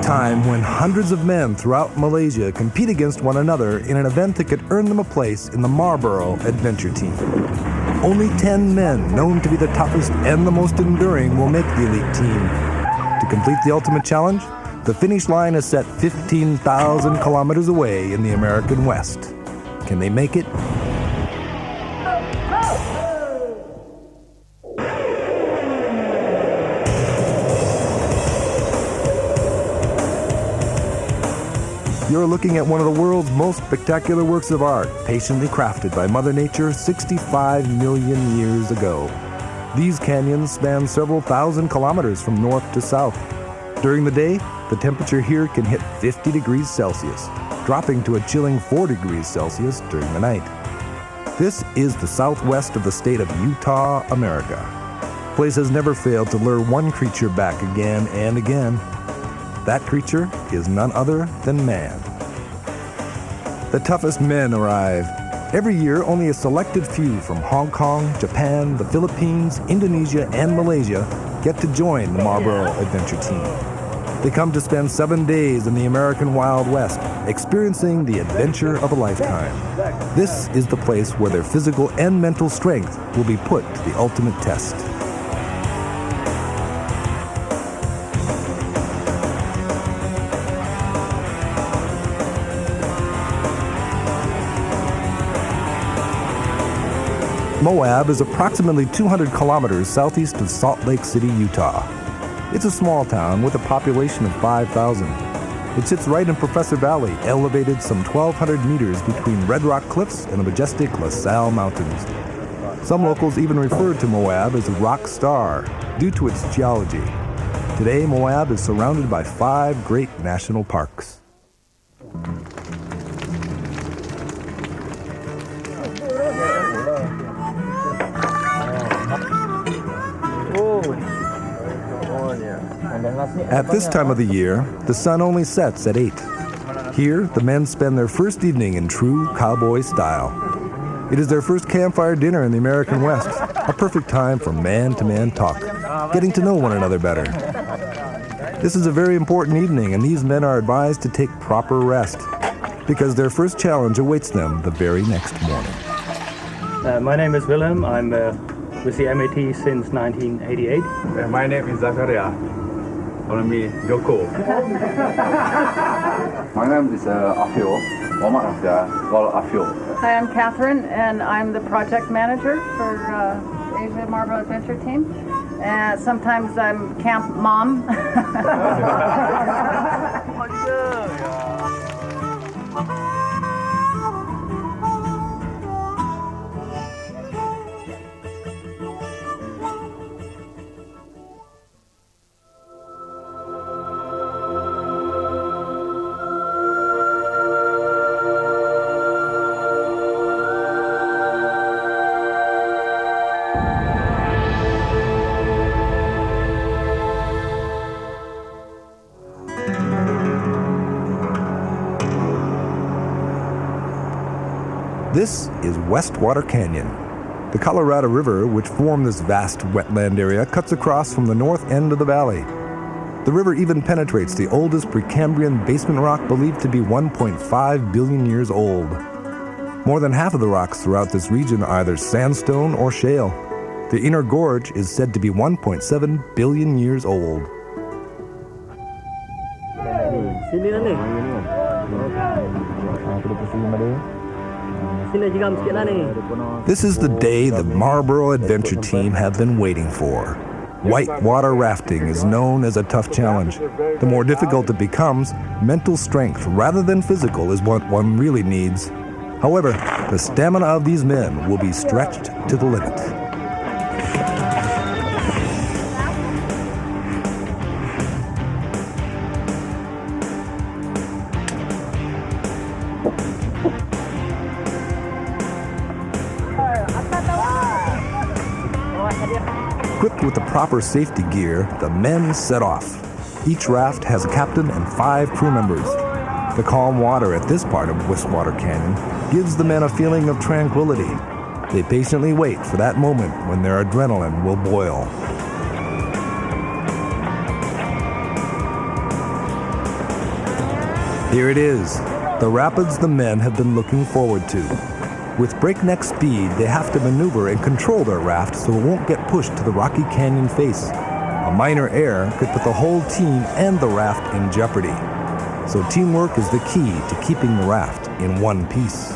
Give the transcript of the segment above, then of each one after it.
time when hundreds of men throughout Malaysia compete against one another in an event that could earn them a place in the Marlboro adventure team. Only 10 men known to be the toughest and the most enduring will make the elite team. To complete the ultimate challenge, the finish line is set 15,000 kilometers away in the American West. Can they make it? You're looking at one of the world's most spectacular works of art, patiently crafted by Mother Nature 65 million years ago. These canyons span several thousand kilometers from north to south. During the day, the temperature here can hit 50 degrees Celsius, dropping to a chilling 4 degrees Celsius during the night. This is the southwest of the state of Utah, America. The place has never failed to lure one creature back again and again. That creature is none other than man. The toughest men arrive. Every year, only a selected few from Hong Kong, Japan, the Philippines, Indonesia, and Malaysia get to join the Marlboro adventure team. They come to spend 7 days in the American Wild West, experiencing the adventure of a lifetime. This is the place where their physical and mental strength will be put to the ultimate test. Moab is approximately 200 kilometers southeast of Salt Lake City, Utah. It's a small town with a population of 5,000. It sits right in Professor Valley, elevated some 1,200 meters between Red Rock Cliffs and the majestic La Salle Mountains. Some locals even refer to Moab as a rock star due to its geology. Today, Moab is surrounded by 5 great national parks. At this time of the year, the sun only sets at 8. Here, the men spend their first evening in true cowboy style. It is their first campfire dinner in the American West, a perfect time for man-to-man talk, getting to know one another better. This is a very important evening, and these men are advised to take proper rest, because their first challenge awaits them the very next morning. My name is Willem. I'm with the MAT since 1988. My name is Zakaria. Follow me, Joko. My name is Afio. Omar Afia. Well, Afio. Hi, I'm Catherine, and I'm the project manager for Asia Marlboro Adventure Team. And sometimes I'm camp mom. This is Westwater Canyon. The Colorado River, which formed this vast wetland area, cuts across from the north end of the valley. The river even penetrates the oldest Precambrian basement rock believed to be 1.5 billion years old. More than half of the rocks throughout this region are either sandstone or shale. The inner gorge is said to be 1.7 billion years old. This is the day the Marlboro Adventure Team have been waiting for. Whitewater rafting is known as a tough challenge. The more difficult it becomes, mental strength rather than physical is what one really needs. However, the stamina of these men will be stretched to the limit. Equipped with the proper safety gear, the men set off. Each raft has a captain and 5 crew members. The calm water at this part of Westwater Canyon gives the men a feeling of tranquility. They patiently wait for that moment when their adrenaline will boil. Here it is, the rapids the men have been looking forward to. With breakneck speed, they have to maneuver and control their raft so it won't get pushed to the rocky canyon face. A minor error could put the whole team and the raft in jeopardy. So teamwork is the key to keeping the raft in one piece.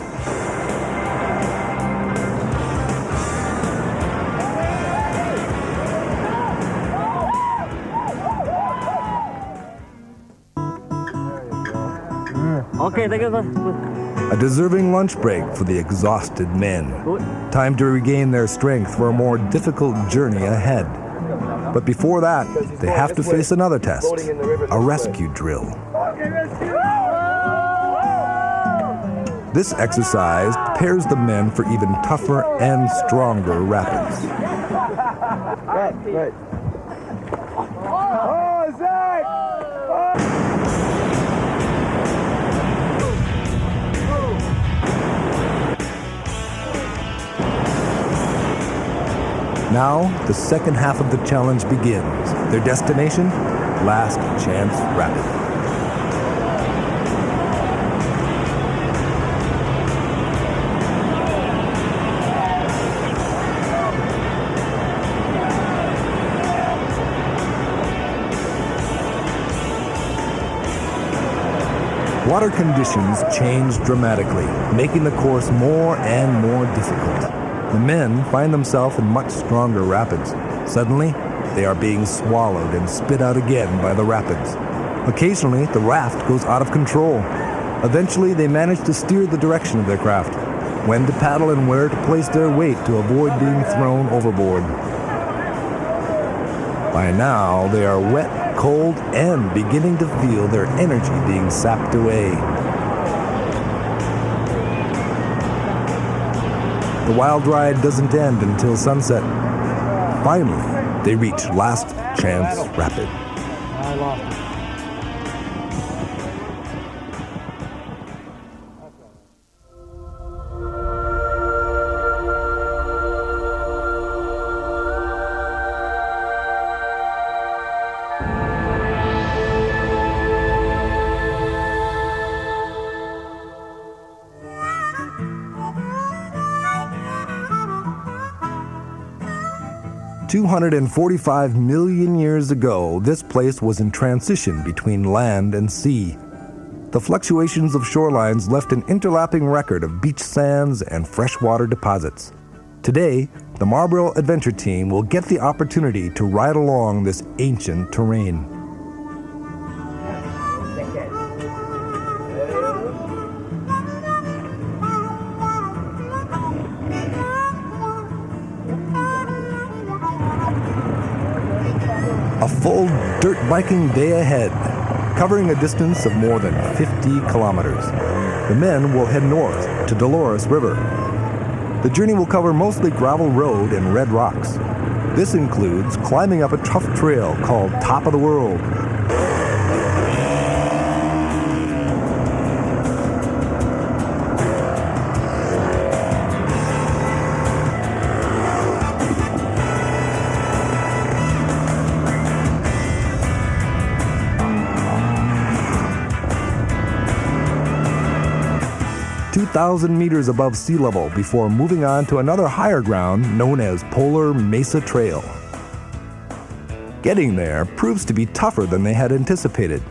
Okay, thank you. A deserving lunch break for the exhausted men. Time to regain their strength for a more difficult journey ahead. But before that, they have to face another test, a rescue drill. This exercise prepares the men for even tougher and stronger rapids. Right. Oh, Zach! Now, the second half of the challenge begins. Their destination? Last Chance Rapid. Water conditions change dramatically, making the course more and more difficult. The men find themselves in much stronger rapids. Suddenly, they are being swallowed and spit out again by the rapids. Occasionally, the raft goes out of control. Eventually, they manage to steer the direction of their craft, when to paddle and where to place their weight to avoid being thrown overboard. By now, they are wet, cold, and beginning to feel their energy being sapped away. The wild ride doesn't end until sunset. Finally, they reach Last Chance Rapid. I lost it. 245 million years ago, this place was in transition between land and sea. The fluctuations of shorelines left an interlapping record of beach sands and freshwater deposits. Today, the Marlboro Adventure Team will get the opportunity to ride along this ancient terrain. A full dirt biking day ahead, covering a distance of more than 50 kilometers. The men will head north to Dolores River. The journey will cover mostly gravel road and red rocks. This includes climbing up a tough trail called Top of the World. Thousand meters above sea level before moving on to another higher ground known as Polar Mesa Trail. Getting there proves to be tougher than they had anticipated.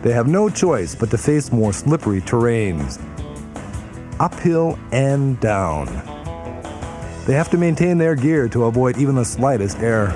They have no choice but to face more slippery terrains, uphill and down. They have to maintain their gear to avoid even the slightest error.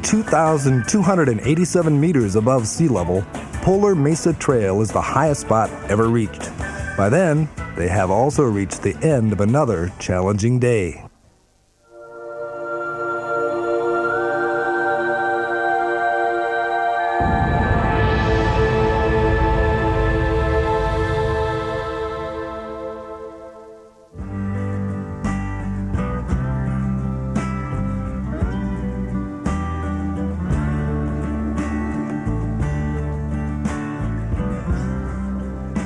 (2,287 meters above sea level), Polar Mesa Trail is the highest spot ever reached. By then, they have also reached the end of another challenging day.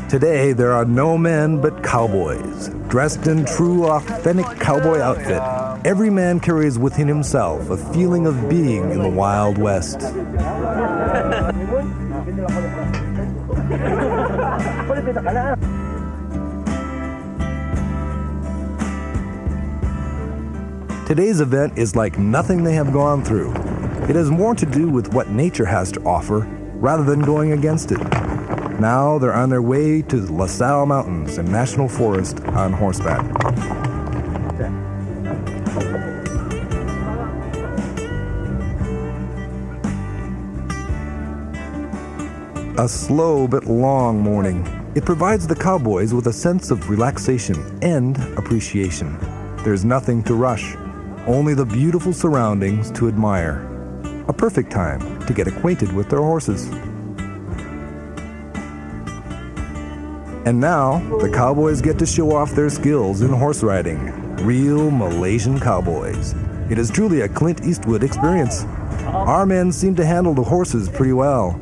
Today, there are no men but cowboys. Dressed in true, authentic cowboy outfit, every man carries within himself a feeling of being in the Wild West. Today's event is like nothing they have gone through. It has more to do with what nature has to offer rather than going against it. Now they're on their way to the La Salle Mountains and National Forest on horseback. A slow but long morning. It provides the cowboys with a sense of relaxation and appreciation. There's nothing to rush, only the beautiful surroundings to admire. A perfect time to get acquainted with their horses. And now, the cowboys get to show off their skills in horse riding. Real Malaysian cowboys. It is truly a Clint Eastwood experience. Our men seem to handle the horses pretty well.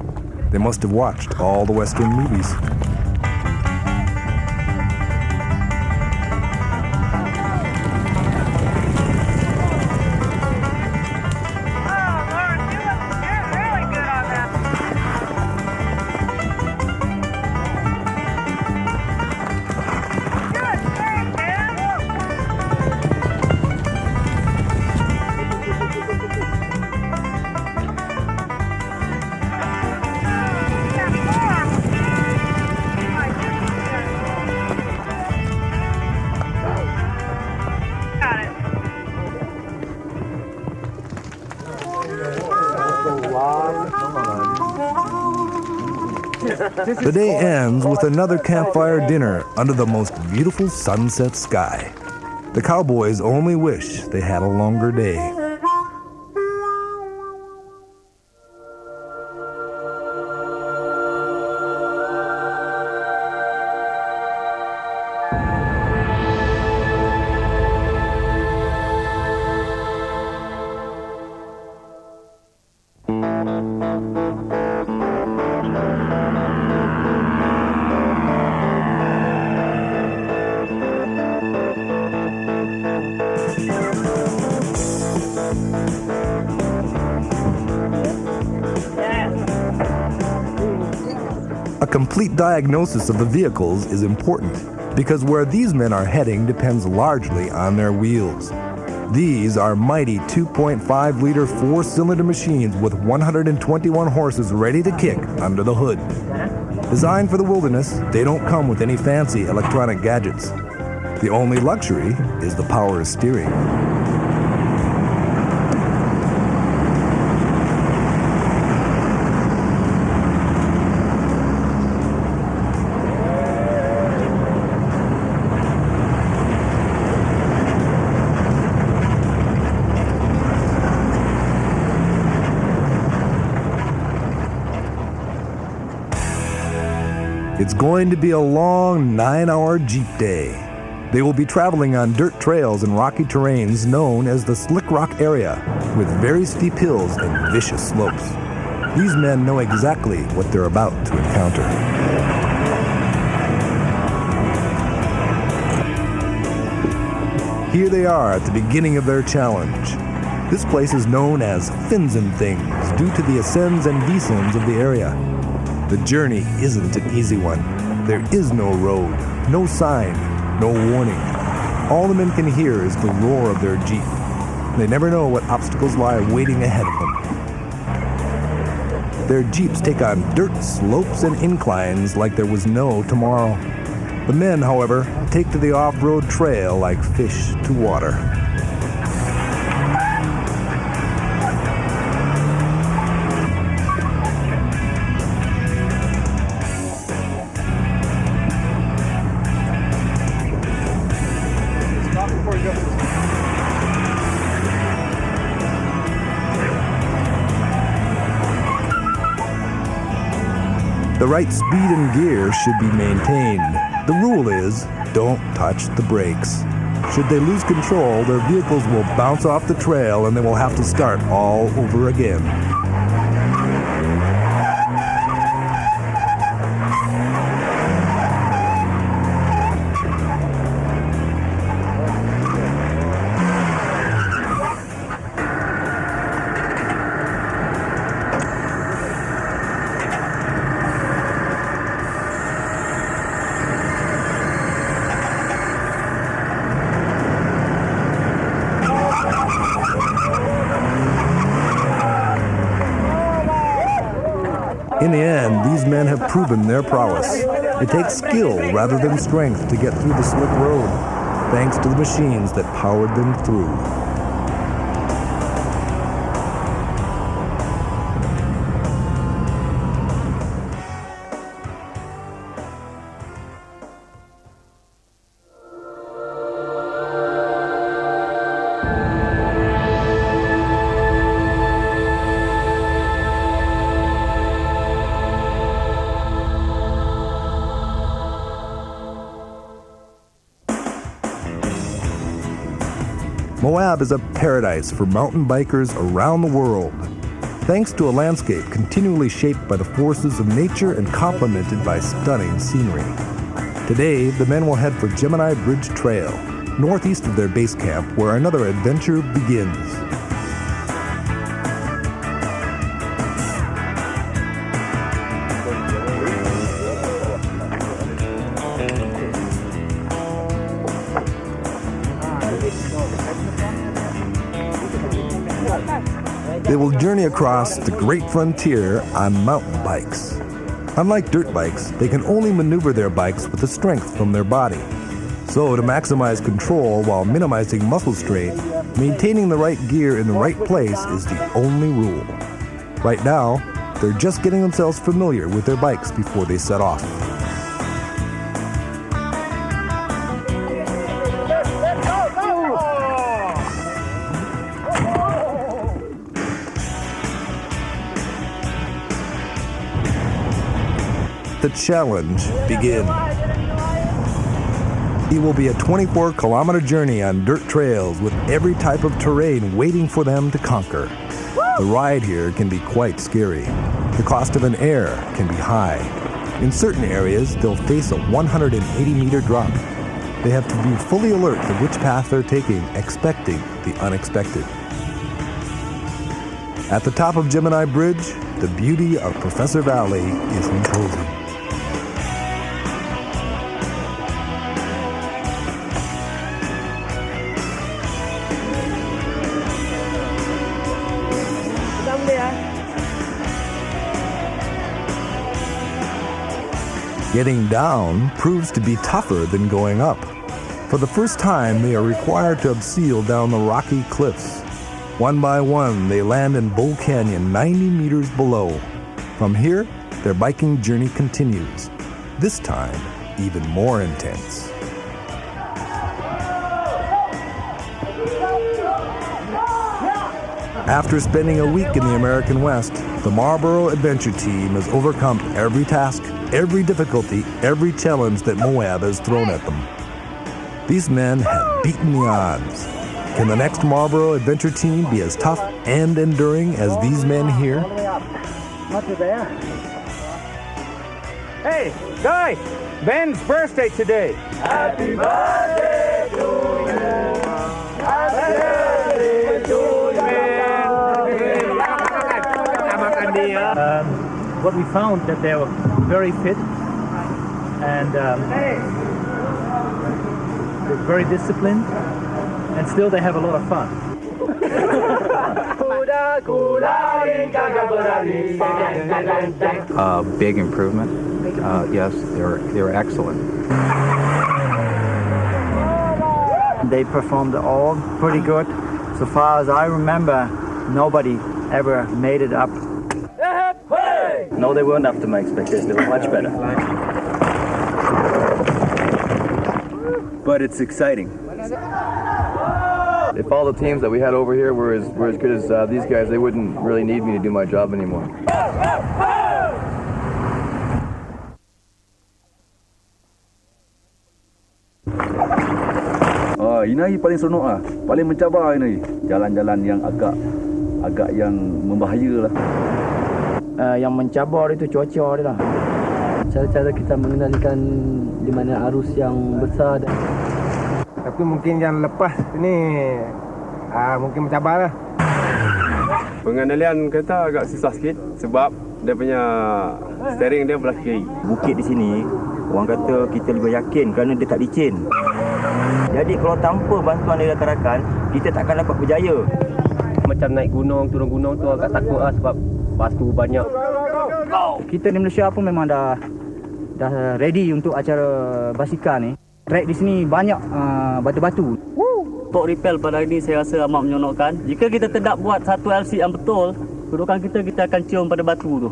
They must have watched all the Western movies. The day ends with another campfire dinner under the most beautiful sunset sky. The cowboys only wish they had a longer day. A complete diagnosis of the vehicles is important because where these men are heading depends largely on their wheels. These are mighty 2.5-liter four-cylinder machines with 121 horses ready to kick under the hood. Designed for the wilderness, they don't come with any fancy electronic gadgets. The only luxury is the power of steering. It's going to be a long 9-hour Jeep day. They will be traveling on dirt trails and rocky terrains known as the Slick Rock area, with very steep hills and vicious slopes. These men know exactly what they're about to encounter. Here they are at the beginning of their challenge. This place is known as Fins and Things due to the ascends and descends of the area. The journey isn't an easy one. There is no road, no sign, no warning. All the men can hear is the roar of their Jeep. They never know what obstacles lie waiting ahead of them. Their Jeeps take on dirt slopes and inclines like there was no tomorrow. The men, however, take to the off-road trail like fish to water. The right speed and gear should be maintained. The rule is, don't touch the brakes. Should they lose control, their vehicles will bounce off the trail and they will have to start all over again. In the end, these men have proven their prowess. It takes skill rather than strength to get through the slick road, thanks to the machines that powered them through. Moab is a paradise for mountain bikers around the world, thanks to a landscape continually shaped by the forces of nature and complemented by stunning scenery. Today, the men will head for Gemini Bridge Trail, northeast of their base camp, where another adventure begins. They will journey across the great frontier on mountain bikes. Unlike dirt bikes, they can only maneuver their bikes with the strength from their body. So to maximize control while minimizing muscle strain, maintaining the right gear in the right place is the only rule. Right now, they're just getting themselves familiar with their bikes before they set off. The challenge begins. It will be a 24-kilometer journey on dirt trails with every type of terrain waiting for them to conquer. The ride here can be quite scary. The cost of an air can be high. In certain areas, they'll face a 180-meter drop. They have to be fully alert to which path they're taking, expecting the unexpected. At the top of Gemini Bridge, the beauty of Professor Valley is imposing. Getting down proves to be tougher than going up. For the first time, they are required to abseil down the rocky cliffs. One by one, they land in Bull Canyon 90 meters below. From here, their biking journey continues, this time even more intense. After spending a week in the American West, the Marlboro adventure team has overcome every task, every difficulty, every challenge that Moab has thrown at them. These men have beaten the odds. Can the next Marlboro adventure team be as tough and enduring as these men here? Hey, guys, Ben's birthday today. Happy birthday to you. Happy birthday to you. What we found that they were very fit and they're very disciplined, and still they have a lot of fun. Big improvement. Yes, they're excellent. They performed all pretty good. So far as I remember, nobody ever made it up. No, they weren't up to my expectations. They were much better. But it's exciting. If all the teams that we had over here were as good as these guys, they wouldn't really need me to do my job anymore. Ini paling seronok lah, paling mencabar ini. Jalan-jalan yang agak yang membahaya lah. Yang mencabar itu cuaca dia lah. Cara-cara kita mengendalikan di mana arus yang besar. Tapi mungkin yang lepas ini mungkin mencabar lah. Pengendalian kereta agak susah sikit sebab dia punya steering dia belah kiri. Bukit di sini, orang kata kita lebih yakin kerana dia tak licin. Jadi kalau tanpa bantuan dari rakan-rakan, kita takkan dapat berjaya. Macam naik gunung, turun gunung tu agak takut lah sebab batu banyak. Kita di Malaysia pun memang dah ready untuk acara basikal ni. Track di sini banyak batu-batu. Untuk repel pada hari ini saya rasa amat menyeronokkan. Jika kita tidak buat satu LC yang betul, kedudukan kita akan cium pada batu tu.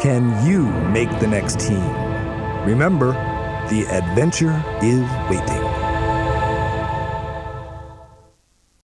Can you make the next team? Remember, the adventure is waiting.